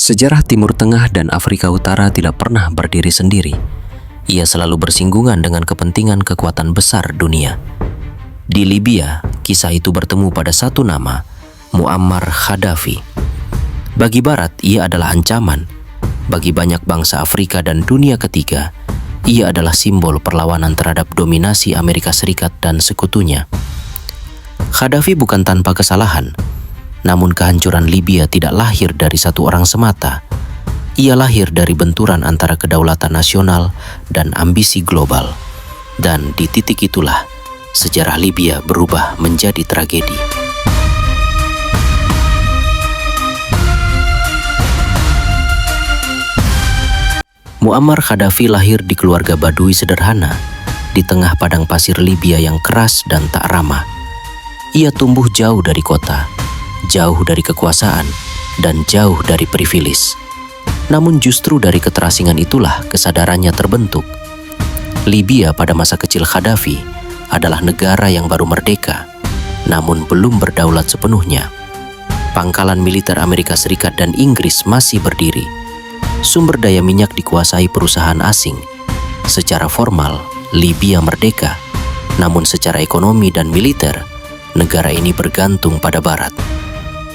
Sejarah Timur Tengah dan Afrika Utara tidak pernah berdiri sendiri. Ia selalu bersinggungan dengan kepentingan kekuatan besar dunia. Di Libya, kisah itu bertemu pada satu nama, Muammar Gaddafi. Bagi Barat, ia adalah ancaman. Bagi banyak bangsa Afrika dan dunia ketiga, ia adalah simbol perlawanan terhadap dominasi Amerika Serikat dan sekutunya. Gaddafi bukan tanpa kesalahan. Namun kehancuran Libya tidak lahir dari satu orang semata. Ia lahir dari benturan antara kedaulatan nasional dan ambisi global. Dan di titik itulah, sejarah Libya berubah menjadi tragedi. Muammar Gaddafi lahir di keluarga Badui sederhana, di tengah padang pasir Libya yang keras dan tak ramah. Ia tumbuh jauh dari kota, jauh dari kekuasaan, dan jauh dari privilege. Namun justru dari keterasingan itulah kesadarannya terbentuk. Libya pada masa kecil Gaddafi adalah negara yang baru merdeka, namun belum berdaulat sepenuhnya. Pangkalan militer Amerika Serikat dan Inggris masih berdiri. Sumber daya minyak dikuasai perusahaan asing. Secara formal, Libya merdeka, namun secara ekonomi dan militer, negara ini bergantung pada Barat.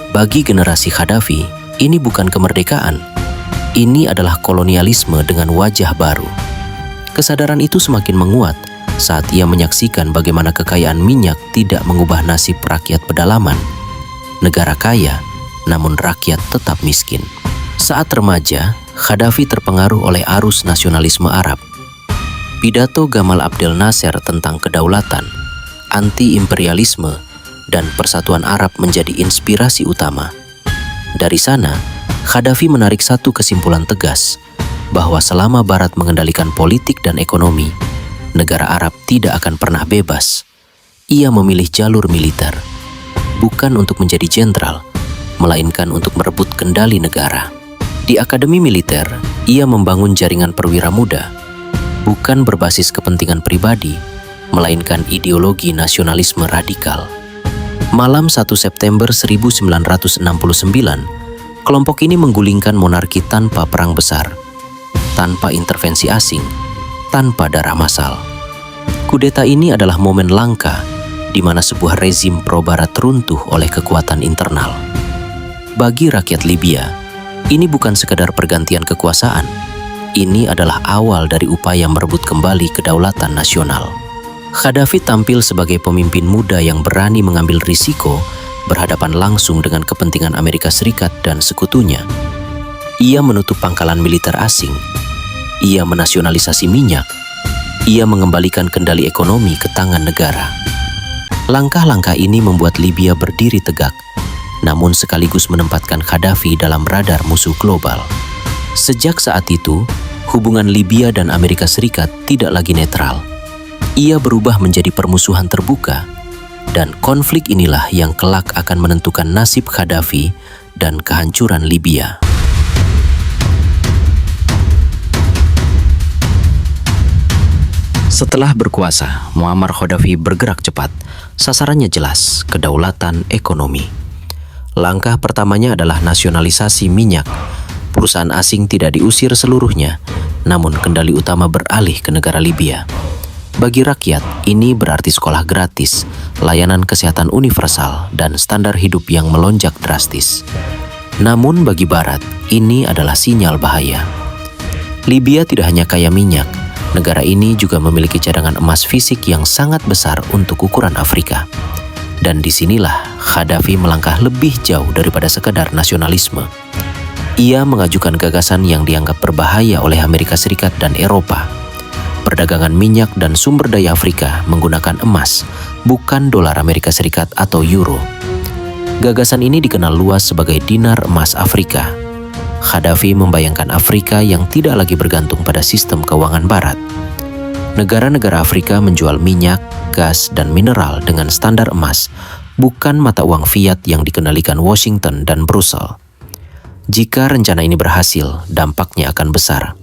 Bagi generasi Gaddafi, ini bukan kemerdekaan. Ini adalah kolonialisme dengan wajah baru. Kesadaran itu semakin menguat saat ia menyaksikan bagaimana kekayaan minyak tidak mengubah nasib rakyat pedalaman. Negara kaya, namun rakyat tetap miskin. Saat remaja, Gaddafi terpengaruh oleh arus nasionalisme Arab. Pidato Gamal Abdel Nasser tentang kedaulatan, anti-imperialisme, dan persatuan Arab menjadi inspirasi utama. Dari sana, Gaddafi menarik satu kesimpulan tegas, bahwa selama Barat mengendalikan politik dan ekonomi, negara Arab tidak akan pernah bebas. Ia memilih jalur militer, bukan untuk menjadi jenderal, melainkan untuk merebut kendali negara. Di Akademi Militer, ia membangun jaringan perwira muda, bukan berbasis kepentingan pribadi, melainkan ideologi nasionalisme radikal. Malam 1 September 1969, kelompok ini menggulingkan monarki tanpa perang besar, tanpa intervensi asing, tanpa darah massal. Kudeta ini adalah momen langka di mana sebuah rezim pro-Barat runtuh oleh kekuatan internal. Bagi rakyat Libya, ini bukan sekadar pergantian kekuasaan. Ini adalah awal dari upaya merebut kembali kedaulatan nasional. Gaddafi tampil sebagai pemimpin muda yang berani mengambil risiko berhadapan langsung dengan kepentingan Amerika Serikat dan sekutunya. Ia menutup pangkalan militer asing. Ia menasionalisasi minyak. Ia mengembalikan kendali ekonomi ke tangan negara. Langkah-langkah ini membuat Libya berdiri tegak, namun sekaligus menempatkan Gaddafi dalam radar musuh global. Sejak saat itu, hubungan Libya dan Amerika Serikat tidak lagi netral. Ia berubah menjadi permusuhan terbuka, dan konflik inilah yang kelak akan menentukan nasib Gaddafi dan kehancuran Libya. Setelah berkuasa, Muammar Gaddafi bergerak cepat. Sasarannya jelas, kedaulatan ekonomi. Langkah pertamanya adalah nasionalisasi minyak. Perusahaan asing tidak diusir seluruhnya, namun kendali utama beralih ke negara Libya. Bagi rakyat, ini berarti sekolah gratis, layanan kesehatan universal, dan standar hidup yang melonjak drastis. Namun bagi Barat, ini adalah sinyal bahaya. Libya tidak hanya kaya minyak, negara ini juga memiliki cadangan emas fisik yang sangat besar untuk ukuran Afrika. Dan disinilah Gaddafi melangkah lebih jauh daripada sekadar nasionalisme. Ia mengajukan gagasan yang dianggap berbahaya oleh Amerika Serikat dan Eropa. Perdagangan minyak dan sumber daya Afrika menggunakan emas, bukan dolar Amerika Serikat atau euro. Gagasan ini dikenal luas sebagai dinar emas Afrika. Gaddafi membayangkan Afrika yang tidak lagi bergantung pada sistem keuangan Barat. Negara-negara Afrika menjual minyak, gas, dan mineral dengan standar emas, bukan mata uang fiat yang dikendalikan Washington dan Brussels. Jika rencana ini berhasil, dampaknya akan besar.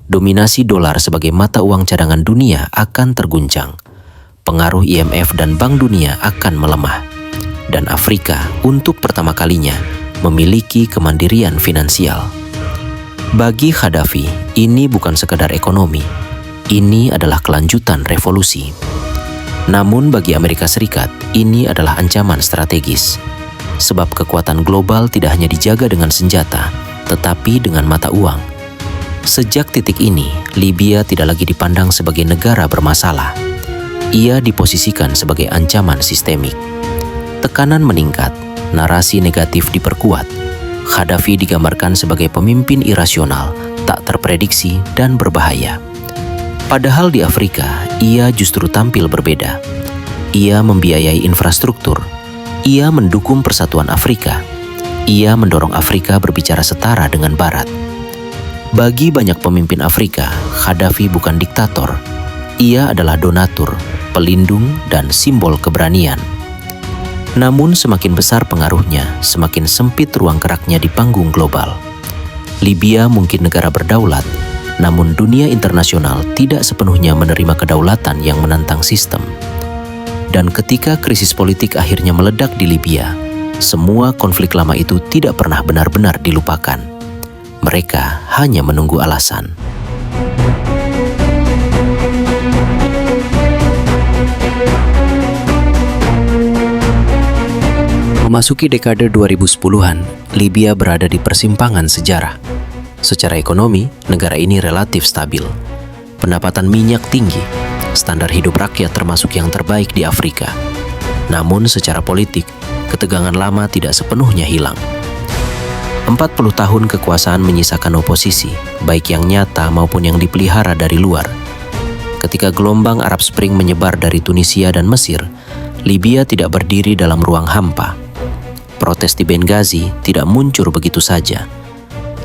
Dominasi dolar sebagai mata uang cadangan dunia akan terguncang. Pengaruh IMF dan Bank Dunia akan melemah. Dan Afrika untuk pertama kalinya memiliki kemandirian finansial. Bagi Gaddafi, ini bukan sekadar ekonomi, ini adalah kelanjutan revolusi. Namun bagi Amerika Serikat, ini adalah ancaman strategis. Sebab kekuatan global tidak hanya dijaga dengan senjata, tetapi dengan mata uang. Sejak titik ini, Libya tidak lagi dipandang sebagai negara bermasalah. Ia diposisikan sebagai ancaman sistemik. Tekanan meningkat, narasi negatif diperkuat. Gaddafi digambarkan sebagai pemimpin irasional, tak terprediksi dan berbahaya. Padahal di Afrika, ia justru tampil berbeda. Ia membiayai infrastruktur. Ia mendukung persatuan Afrika. Ia mendorong Afrika berbicara setara dengan Barat. Bagi banyak pemimpin Afrika, Gaddafi bukan diktator. Ia adalah donatur, pelindung, dan simbol keberanian. Namun semakin besar pengaruhnya, semakin sempit ruang geraknya di panggung global. Libya mungkin negara berdaulat, namun dunia internasional tidak sepenuhnya menerima kedaulatan yang menantang sistem. Dan ketika krisis politik akhirnya meledak di Libya, semua konflik lama itu tidak pernah benar-benar dilupakan. Mereka hanya menunggu alasan. Memasuki dekade 2010-an, Libya berada di persimpangan sejarah. Secara ekonomi, negara ini relatif stabil. Pendapatan minyak tinggi, standar hidup rakyat termasuk yang terbaik di Afrika. Namun secara politik, ketegangan lama tidak sepenuhnya hilang. 40 tahun kekuasaan menyisakan oposisi, baik yang nyata maupun yang dipelihara dari luar. Ketika gelombang Arab Spring menyebar dari Tunisia dan Mesir, Libya tidak berdiri dalam ruang hampa. Protes di Benghazi tidak muncul begitu saja.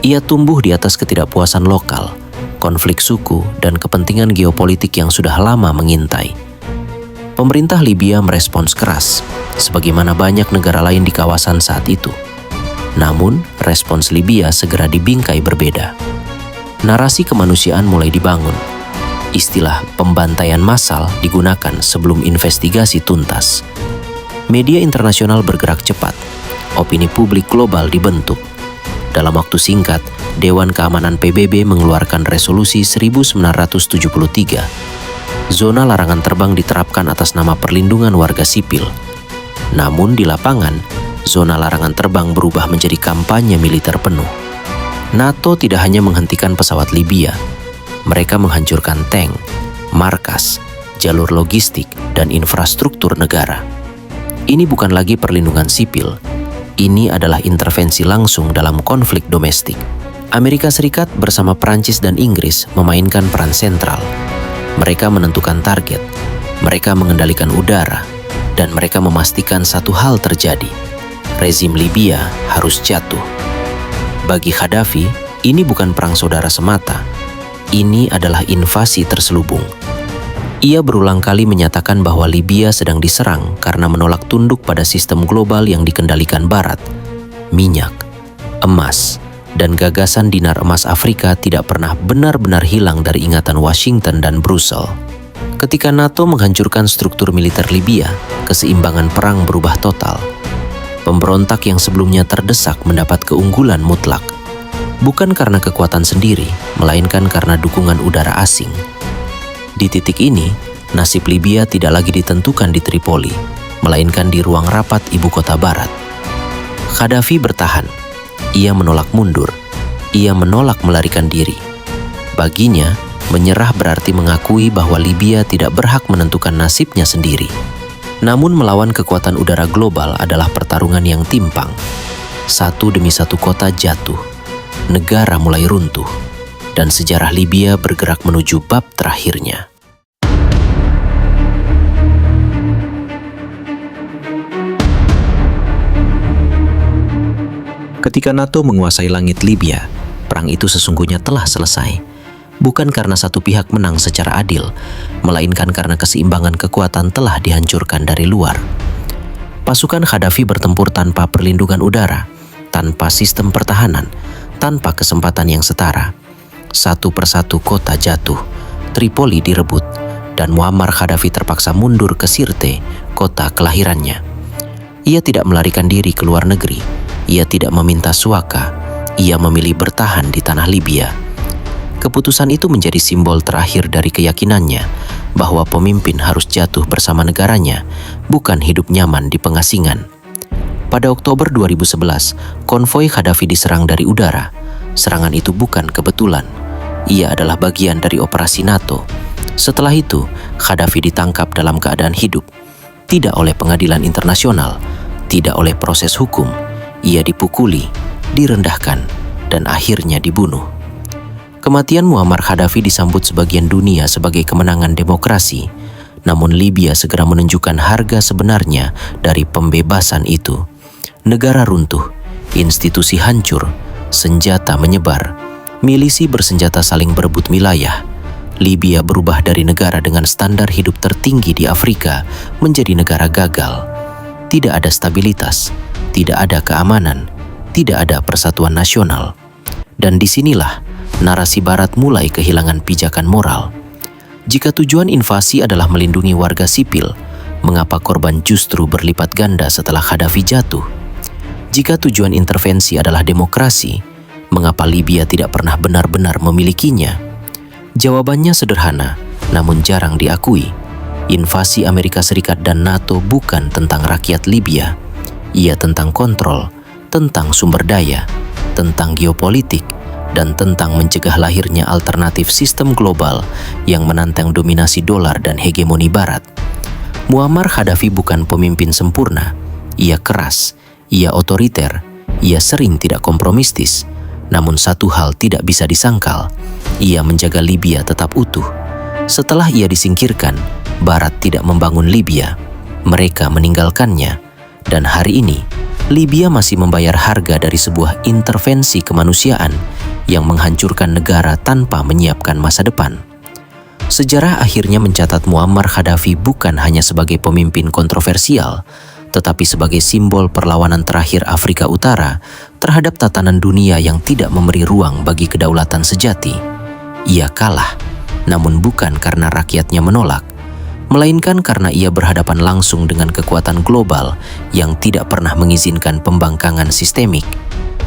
Ia tumbuh di atas ketidakpuasan lokal, konflik suku, dan kepentingan geopolitik yang sudah lama mengintai. Pemerintah Libya merespons keras, sebagaimana banyak negara lain di kawasan saat itu. Namun, respons Libya segera dibingkai berbeda. Narasi kemanusiaan mulai dibangun. Istilah pembantaian massal digunakan sebelum investigasi tuntas. Media internasional bergerak cepat. Opini publik global dibentuk. Dalam waktu singkat, Dewan Keamanan PBB mengeluarkan resolusi 1973. Zona larangan terbang diterapkan atas nama perlindungan warga sipil. Namun di lapangan, zona larangan terbang berubah menjadi kampanye militer penuh. NATO tidak hanya menghentikan pesawat Libya, mereka menghancurkan tank, markas, jalur logistik, dan infrastruktur negara. Ini bukan lagi perlindungan sipil, ini adalah intervensi langsung dalam konflik domestik. Amerika Serikat bersama Prancis dan Inggris memainkan peran sentral. Mereka menentukan target, mereka mengendalikan udara, dan mereka memastikan satu hal terjadi. Rezim Libya harus jatuh. Bagi Gaddafi, ini bukan perang saudara semata. Ini adalah invasi terselubung. Ia berulang kali menyatakan bahwa Libya sedang diserang karena menolak tunduk pada sistem global yang dikendalikan Barat. Minyak, emas, dan gagasan dinar emas Afrika tidak pernah benar-benar hilang dari ingatan Washington dan Brussel. Ketika NATO menghancurkan struktur militer Libya, keseimbangan perang berubah total. Pemberontak yang sebelumnya terdesak mendapat keunggulan mutlak. Bukan karena kekuatan sendiri, melainkan karena dukungan udara asing. Di titik ini, nasib Libya tidak lagi ditentukan di Tripoli, melainkan di ruang rapat ibu kota Barat. Gaddafi bertahan. Ia menolak mundur. Ia menolak melarikan diri. Baginya, menyerah berarti mengakui bahwa Libya tidak berhak menentukan nasibnya sendiri. Namun melawan kekuatan udara global adalah pertarungan yang timpang. Satu demi satu kota jatuh, negara mulai runtuh, dan sejarah Libya bergerak menuju bab terakhirnya. Ketika NATO menguasai langit Libya, perang itu sesungguhnya telah selesai. Bukan karena satu pihak menang secara adil, melainkan karena keseimbangan kekuatan telah dihancurkan dari luar. Pasukan Gaddafi bertempur tanpa perlindungan udara, tanpa sistem pertahanan, tanpa kesempatan yang setara. Satu persatu kota jatuh, Tripoli direbut, dan Muammar Gaddafi terpaksa mundur ke Sirte, kota kelahirannya. Ia tidak melarikan diri ke luar negeri, Ia tidak meminta suaka, ia memilih bertahan di tanah Libya. Keputusan itu menjadi simbol terakhir dari keyakinannya bahwa pemimpin harus jatuh bersama negaranya, bukan hidup nyaman di pengasingan. Pada Oktober 2011, konvoi Gaddafi diserang dari udara. Serangan itu bukan kebetulan. Ia adalah bagian dari operasi NATO. Setelah itu, Gaddafi ditangkap dalam keadaan hidup, tidak oleh pengadilan internasional, tidak oleh proses hukum. Ia dipukuli, direndahkan, dan akhirnya dibunuh. Kematian Muammar Gaddafi disambut sebagian dunia sebagai kemenangan demokrasi, namun Libya segera menunjukkan harga sebenarnya dari pembebasan itu. Negara runtuh, institusi hancur, senjata menyebar, milisi bersenjata saling berebut wilayah. Libya berubah dari negara dengan standar hidup tertinggi di Afrika menjadi negara gagal. Tidak ada stabilitas, tidak ada keamanan, tidak ada persatuan nasional. Dan disinilah narasi Barat mulai kehilangan pijakan moral. Jika tujuan invasi adalah melindungi warga sipil, mengapa korban justru berlipat ganda setelah Gaddafi jatuh? Jika tujuan intervensi adalah demokrasi, mengapa Libya tidak pernah benar-benar memilikinya? Jawabannya sederhana, namun jarang diakui. Invasi Amerika Serikat dan NATO bukan tentang rakyat Libya. Ia tentang kontrol, tentang sumber daya, tentang geopolitik, dan tentang mencegah lahirnya alternatif sistem global yang menantang dominasi dolar dan hegemoni Barat. Muammar Gaddafi bukan pemimpin sempurna. Ia keras, ia otoriter, ia sering tidak kompromistis. Namun satu hal tidak bisa disangkal, ia menjaga Libya tetap utuh. Setelah ia disingkirkan, Barat tidak membangun Libya. Mereka meninggalkannya. Dan hari ini, Libya masih membayar harga dari sebuah intervensi kemanusiaan yang menghancurkan negara tanpa menyiapkan masa depan. Sejarah akhirnya mencatat Muammar Gaddafi bukan hanya sebagai pemimpin kontroversial, tetapi sebagai simbol perlawanan terakhir Afrika Utara terhadap tatanan dunia yang tidak memberi ruang bagi kedaulatan sejati. Ia kalah, namun bukan karena rakyatnya menolak, melainkan karena ia berhadapan langsung dengan kekuatan global yang tidak pernah mengizinkan pembangkangan sistemik.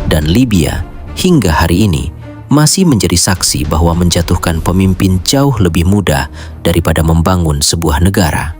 Dan Libya, hingga hari ini, masih menjadi saksi bahwa menjatuhkan pemimpin jauh lebih mudah daripada membangun sebuah negara.